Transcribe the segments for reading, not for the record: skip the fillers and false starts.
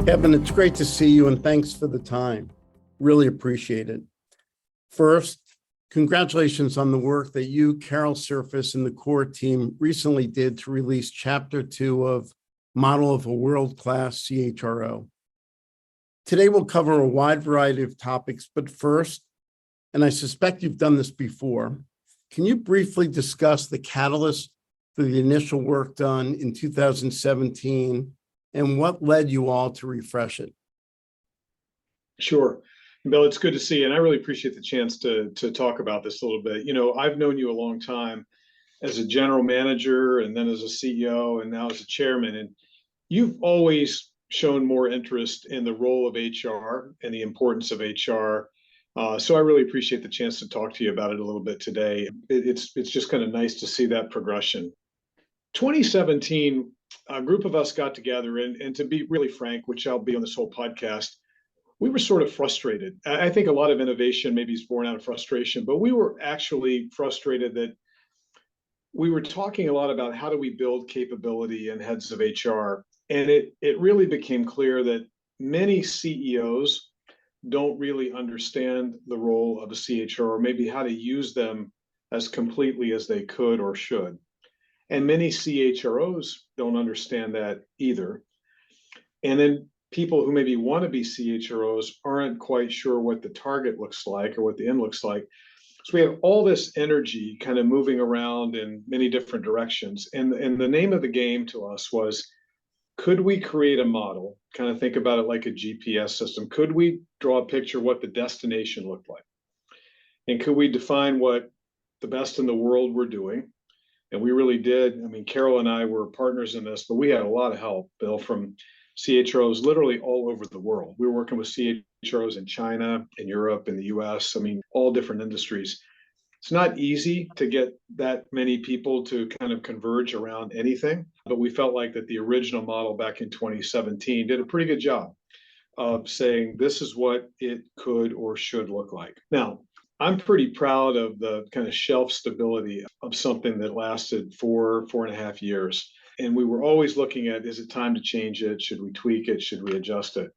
Kevin, it's great to see you and thanks for the time. Really appreciate it. First, congratulations on the work that you, Carol Surface, and the core team recently did to release Chapter 2 of Model of a World-Class CHRO. Today, we'll cover a wide variety of topics, but first, and I suspect you've done this before, can you briefly discuss the catalyst for the initial work done in 2017 and what led you all to refresh it? Sure. Bill, it's good to see you, and I really appreciate the chance to talk about this a little bit. You know, I've known you a long time as a general manager and then as a CEO and now as a chairman, and you've always shown more interest in the role of HR and the importance of HR. So I really appreciate the chance to talk to you about it a little bit today. It's just kind of nice to see that progression. 2017, a group of us got together, and to be really frank, which I'll be on this whole podcast, we were sort of frustrated. I think a lot of innovation maybe is born out of frustration, but we were actually frustrated that we were talking a lot about how do we build capability in heads of HR. And it really became clear that many CEOs don't really understand the role of a CHRO or maybe how to use them as completely as they could or should. And many CHROs don't understand that either. And then people who maybe want to be CHROs aren't quite sure what the target looks like or what the end looks like. So we have all this energy kind of moving around in many different directions. And the name of the game to us was, could we create a model, kind of think about it like a GPS system? Could we draw a picture of what the destination looked like? And could we define what the best in the world were doing? And we really did. I mean, Carol and I were partners in this, but we had a lot of help, Bill, from CHROs literally all over the world. We were working with CHROs in China, in Europe, in the US, I mean, all different industries. It's not easy to get that many people to kind of converge around anything, but we felt like that the original model back in 2017 did a pretty good job of saying this is what it could or should look like. Now, I'm pretty proud of the kind of shelf stability of something that lasted 4.5 years. And we were always looking at, is it time to change it? Should we tweak it? Should we adjust it?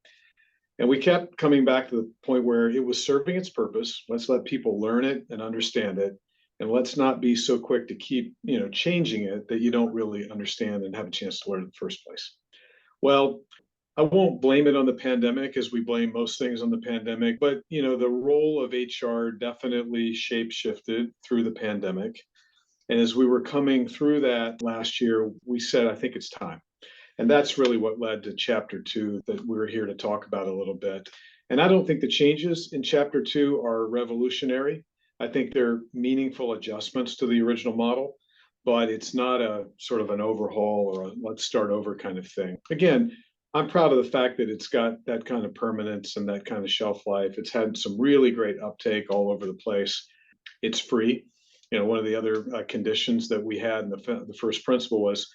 And we kept coming back to the point where it was serving its purpose. Let's let people learn it and understand it. And let's not be so quick to keep, changing it that you don't really understand and have a chance to learn in the first place. Well, I won't blame it on the pandemic as we blame most things on the pandemic, but the role of HR definitely shape-shifted through the pandemic. And as we were coming through that last year, we said, I think it's time. And that's really what led to Chapter 2 that we're here to talk about a little bit. And I don't think the changes in Chapter 2 are revolutionary. I think they're meaningful adjustments to the original model, but it's not a sort of an overhaul or a let's start over kind of thing. Again, I'm proud of the fact that it's got that kind of permanence and that kind of shelf life. It's had some really great uptake all over the place. It's free. One of the other conditions that we had in the first principle was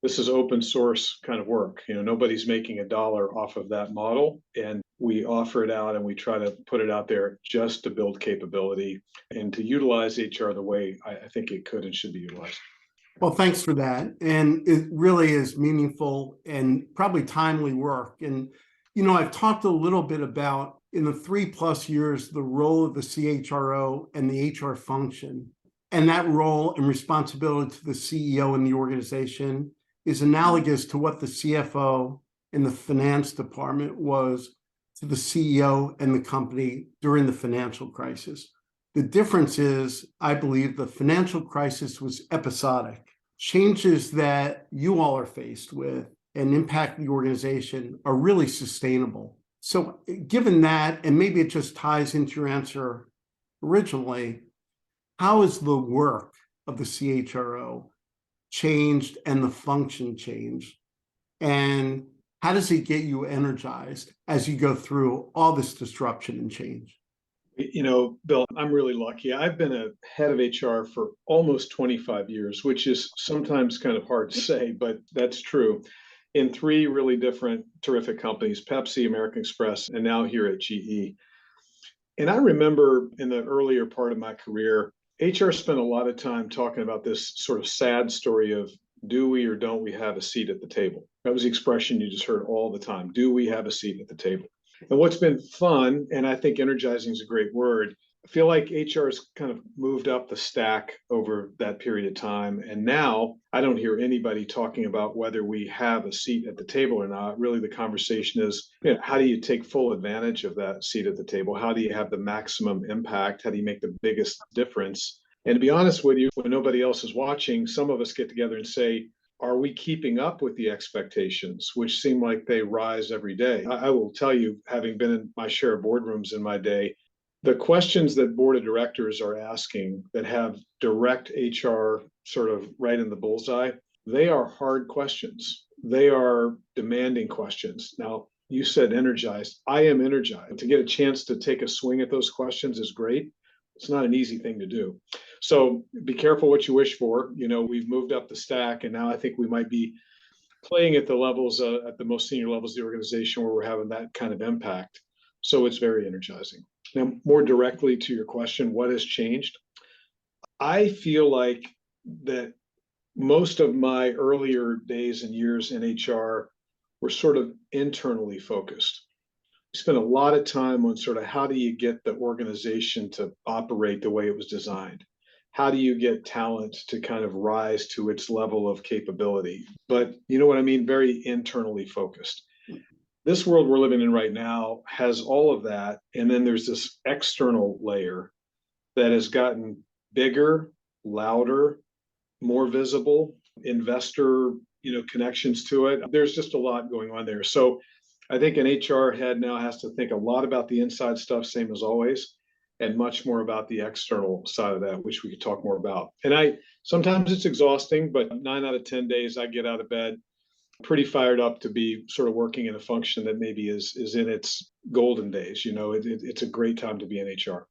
this is open source kind of work. Nobody's making $1 off of that model, and we offer it out and we try to put it out there just to build capability and to utilize HR the way I think it could and should be utilized. Well, thanks for that. And it really is meaningful and probably timely work. And, I've talked a little bit about in the 3+ years, the role of the CHRO and the HR function. And that role and responsibility to the CEO in the organization is analogous to what the CFO in the finance department was to the CEO and the company during the financial crisis. The difference is, I believe the financial crisis was episodic. Changes that you all are faced with and impact the organization are really sustainable. So given that, and maybe it just ties into your answer originally, how has the work of the CHRO changed and the function changed? And how does it get you energized as you go through all this disruption and change? Bill, I'm really lucky. I've been a head of HR for almost 25 years, which is sometimes kind of hard to say, but that's true. In 3 really different, terrific companies, Pepsi, American Express, and now here at GE. And I remember in the earlier part of my career, HR spent a lot of time talking about this sort of sad story of do we or don't we have a seat at the table? That was the expression you just heard all the time. Do we have a seat at the table? And what's been fun, and I think energizing is a great word, I feel like HR has kind of moved up the stack over that period of time. And now I don't hear anybody talking about whether we have a seat at the table or not. Really, the conversation is, how do you take full advantage of that seat at the table? How do you have the maximum impact? How do you make the biggest difference? And to be honest with you, when nobody else is watching, some of us get together and say, are we keeping up with the expectations, which seem like they rise every day? I will tell you, having been in my share of boardrooms in my day, the questions that board of directors are asking that have direct HR sort of right in the bullseye, they are hard questions. They are demanding questions. Now, you said energized. I am energized. To get a chance to take a swing at those questions is great. It's not an easy thing to do. So be careful what you wish for. We've moved up the stack, and now I think we might be playing at the levels, at the most senior levels of the organization where we're having that kind of impact. So it's very energizing. Now, more directly to your question, what has changed? I feel like that most of my earlier days and years in HR were sort of internally focused. We spent a lot of time on sort of how do you get the organization to operate the way it was designed? How do you get talent to kind of rise to its level of capability? But you know what I mean? Very internally focused. This world we're living in right now has all of that. And then there's this external layer that has gotten bigger, louder, more visible, investor, connections to it. There's just a lot going on there. So I think an HR head now has to think a lot about the inside stuff, same as always, and much more about the external side of that, which we could talk more about. And sometimes it's exhausting, but 9 out of 10 days I get out of bed pretty fired up to be sort of working in a function that maybe is in its golden days. It's a great time to be in HR.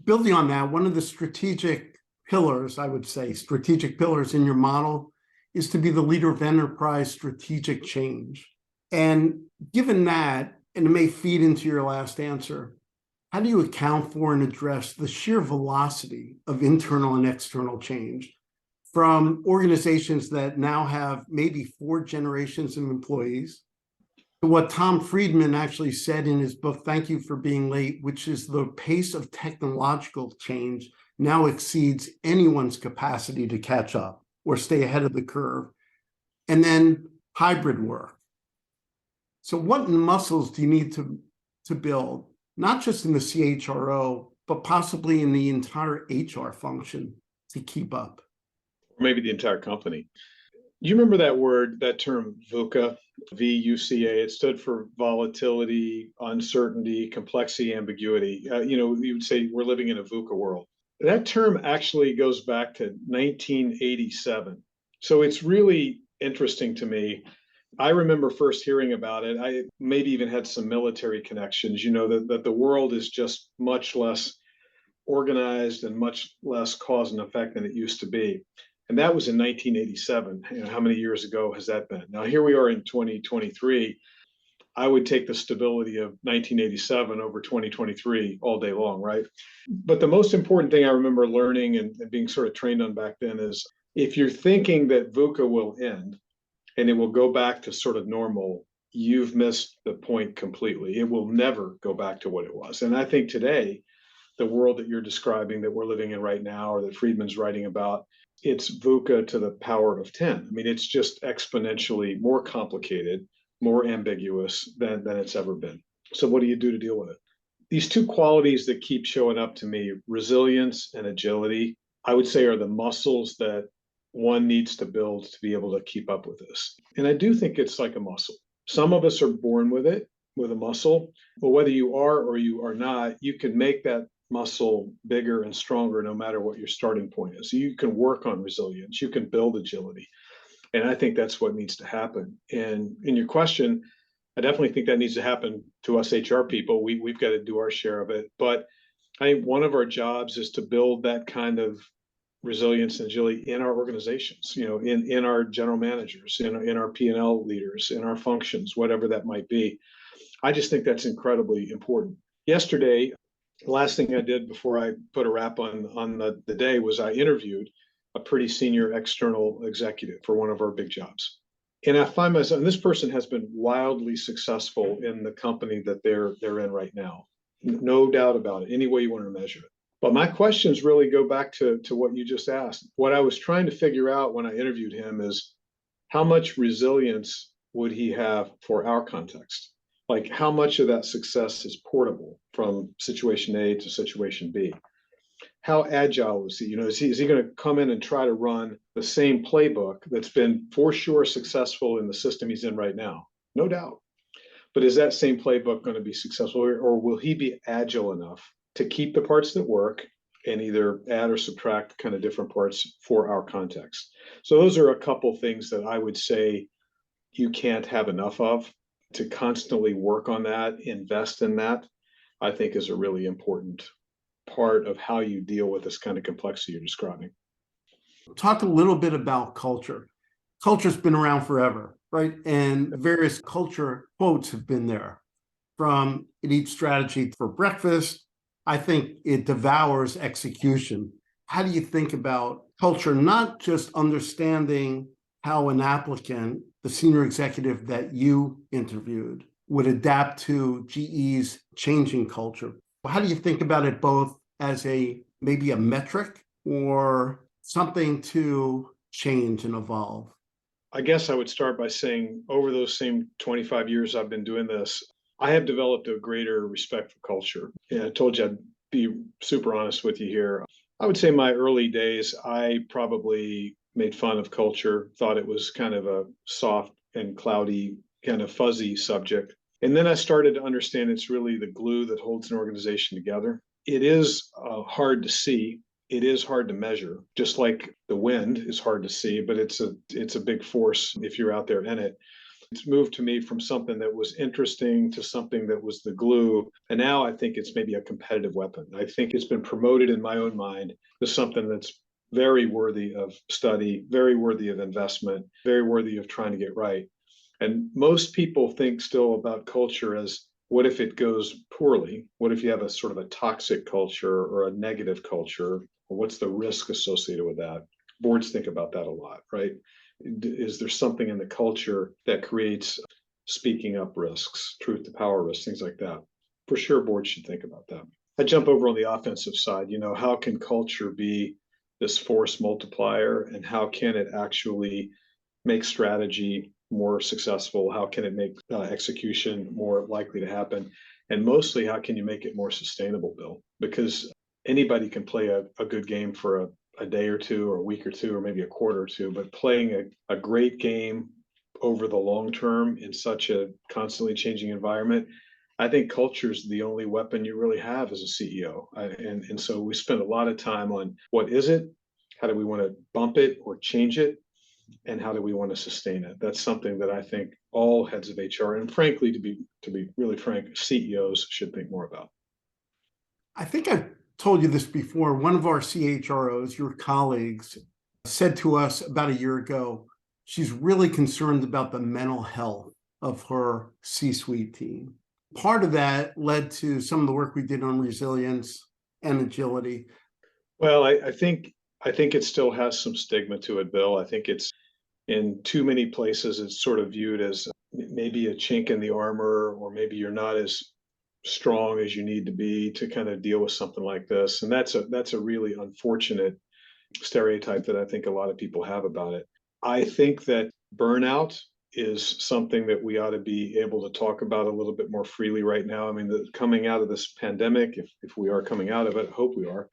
Building on that, one of the strategic pillars, I would say, strategic pillars in your model is to be the leader of enterprise strategic change. And given that, and it may feed into your last answer, how do you account for and address the sheer velocity of internal and external change from organizations that now have maybe 4 generations of employees to what Tom Friedman actually said in his book, Thank You for Being Late, which is the pace of technological change now exceeds anyone's capacity to catch up or stay ahead of the curve, and then hybrid work. So what muscles do you need to build, not just in the CHRO, but possibly in the entire HR function to keep up? Or maybe the entire company. You remember that term VUCA, VUCA? It stood for volatility, uncertainty, complexity, ambiguity. You would say we're living in a VUCA world. That term actually goes back to 1987. So it's really interesting to me. I remember first hearing about it. I maybe even had some military connections, that the world is just much less organized and much less cause and effect than it used to be. And that was in 1987. How many years ago has that been? Now, here we are in 2023. I would take the stability of 1987 over 2023 all day long, right? But the most important thing I remember learning and being sort of trained on back then is if you're thinking that VUCA will end and it will go back to sort of normal, you've missed the point completely. It will never go back to what it was. And I think today, the world that you're describing that we're living in right now, or that Friedman's writing about, it's VUCA to the power of 10. I mean, it's just exponentially more complicated, more ambiguous than it's ever been. So what do you do to deal with it? These 2 qualities that keep showing up to me, resilience and agility, I would say are the muscles that one needs to build to be able to keep up with this. And I do think it's like a muscle. Some of us are born with it, with a muscle, but whether you are or you are not, you can make that muscle bigger and stronger no matter what your starting point is. You can work on resilience, you can build agility. And I think that's what needs to happen. And in your question, I definitely think that needs to happen to us HR people. We've got to do our share of it. But I think one of our jobs is to build that kind of resilience and agility in our organizations, in our general managers, in our P&L leaders, in our functions, whatever that might be. I just think that's incredibly important. Yesterday, the last thing I did before I put a wrap on the day was I interviewed a pretty senior external executive for one of our big jobs. And I find myself, and this person has been wildly successful in the company that they're in right now. No doubt about it, any way you want to measure it. But my questions really go back to what you just asked. What I was trying to figure out when I interviewed him is how much resilience would he have for our context? Like how much of that success is portable from situation A to situation B? How agile is he? You know, is he going to come in and try to run the same playbook that's been for sure successful in the system he's in right now? No doubt. But is that same playbook going to be successful, or will he be agile enough to keep the parts that work and either add or subtract kind of different parts for our context? So those are a couple things that I would say you can't have enough of. To constantly work on that, invest in that, I think is a really important part of how you deal with this kind of complexity you're describing. Talk a little bit about culture. Culture's been around forever, right? And various culture quotes have been there. From it eats strategy for breakfast, I think it devours execution. How do you think about culture, not just understanding how an applicant, the senior executive that you interviewed, would adapt to GE's changing culture? How do you think about it both as maybe a metric or something to change and evolve? I guess I would start by saying over those same 25 years I've been doing this, I have developed a greater respect for culture. And I told you I'd be super honest with you here. I would say my early days, I probably made fun of culture, thought it was kind of a soft and cloudy, kind of fuzzy subject. And then I started to understand it's really the glue that holds an organization together. It is hard to see. It is hard to measure, just like the wind is hard to see, but it's a big force if you're out there in it. It's moved to me from something that was interesting to something that was the glue. And now I think it's maybe a competitive weapon. I think it's been promoted in my own mind to something that's very worthy of study, very worthy of investment, very worthy of trying to get right. And most people think still about culture as what if it goes poorly? What if you have a sort of a toxic culture or a negative culture? Or what's the risk associated with that? Boards think about that a lot, right? Is there something in the culture that creates speaking up risks, truth to power risks, things like that? For sure, boards should think about that. I jump over on the offensive side. You know, how can culture be this force multiplier, and how can it actually make strategy more successful? How can it make execution more likely to happen? And mostly, how can you make it more sustainable, Bill? Because anybody can play a good game for a day or two or a week or two or maybe a quarter or two, but playing a great game over the long term in such a constantly changing environment, I think culture is the only weapon you really have as a CEO. And so we spend a lot of time on what is it, how do we want to bump it or change it, and how do we want to sustain it? That's something that I think all heads of HR, and frankly, to be really frank, CEOs should think more about. I think I've told you this before. One of our CHROs, your colleagues, said to us about a year ago, she's really concerned about the mental health of her C-suite team. Part of that led to some of the work we did on resilience and agility. Well, I think it still has some stigma to it, Bill. I think it's in too many places, it's sort of viewed as maybe a chink in the armor, or maybe you're not as strong as you need to be to kind of deal with something like this. And that's a really unfortunate stereotype that I think a lot of people have about it. I think that burnout is something that we ought to be able to talk about a little bit more freely right now. I mean, coming out of this pandemic, if we are coming out of it, I hope we are.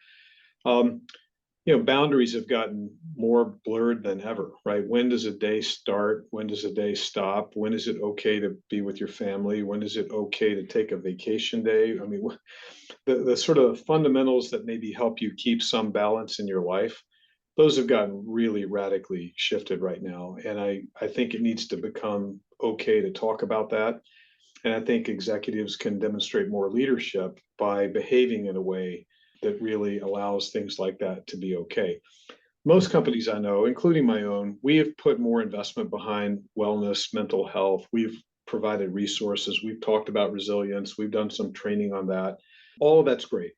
Boundaries have gotten more blurred than ever, right? When does a day start? When does a day stop? When is it okay to be with your family? When is it okay to take a vacation day? I mean, the sort of fundamentals that maybe help you keep some balance in your life, those have gotten really radically shifted right now. And I think it needs to become okay to talk about that. And I think executives can demonstrate more leadership by behaving in a way that really allows things like that to be okay. Most companies I know, including my own, we have put more investment behind wellness, mental health. We've provided resources. We've talked about resilience. We've done some training on that. All of that's great.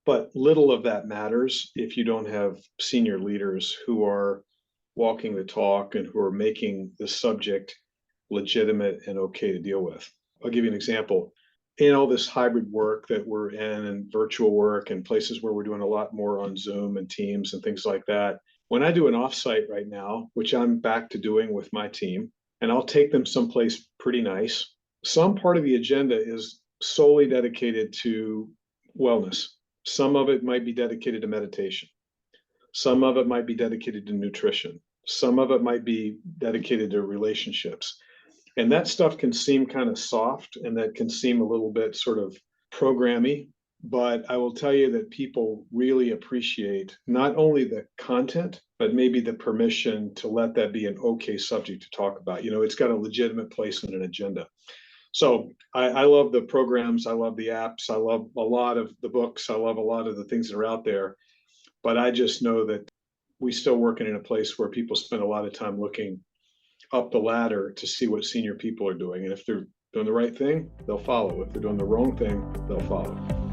But little of that matters if you don't have senior leaders who are walking the talk and who are making the subject legitimate and okay to deal with. I'll give you an example. In all this hybrid work that we're in and virtual work and places where we're doing a lot more on Zoom and Teams and things like that, when I do an offsite right now, which I'm back to doing with my team, and I'll take them someplace pretty nice, some part of the agenda is solely dedicated to wellness. Some of it might be dedicated to meditation. Some of it might be dedicated to nutrition. Some of it might be dedicated to relationships. And that stuff can seem kind of soft and that can seem a little bit sort of programmy. But I will tell you that people really appreciate not only the content, but maybe the permission to let that be an okay subject to talk about. It's got a legitimate place in an agenda. So I love the programs. I love the apps. I love a lot of the books. I love a lot of the things that are out there. But I just know that we still working in a place where people spend a lot of time looking up the ladder to see what senior people are doing. And if they're doing the right thing, they'll follow. If they're doing the wrong thing, they'll follow.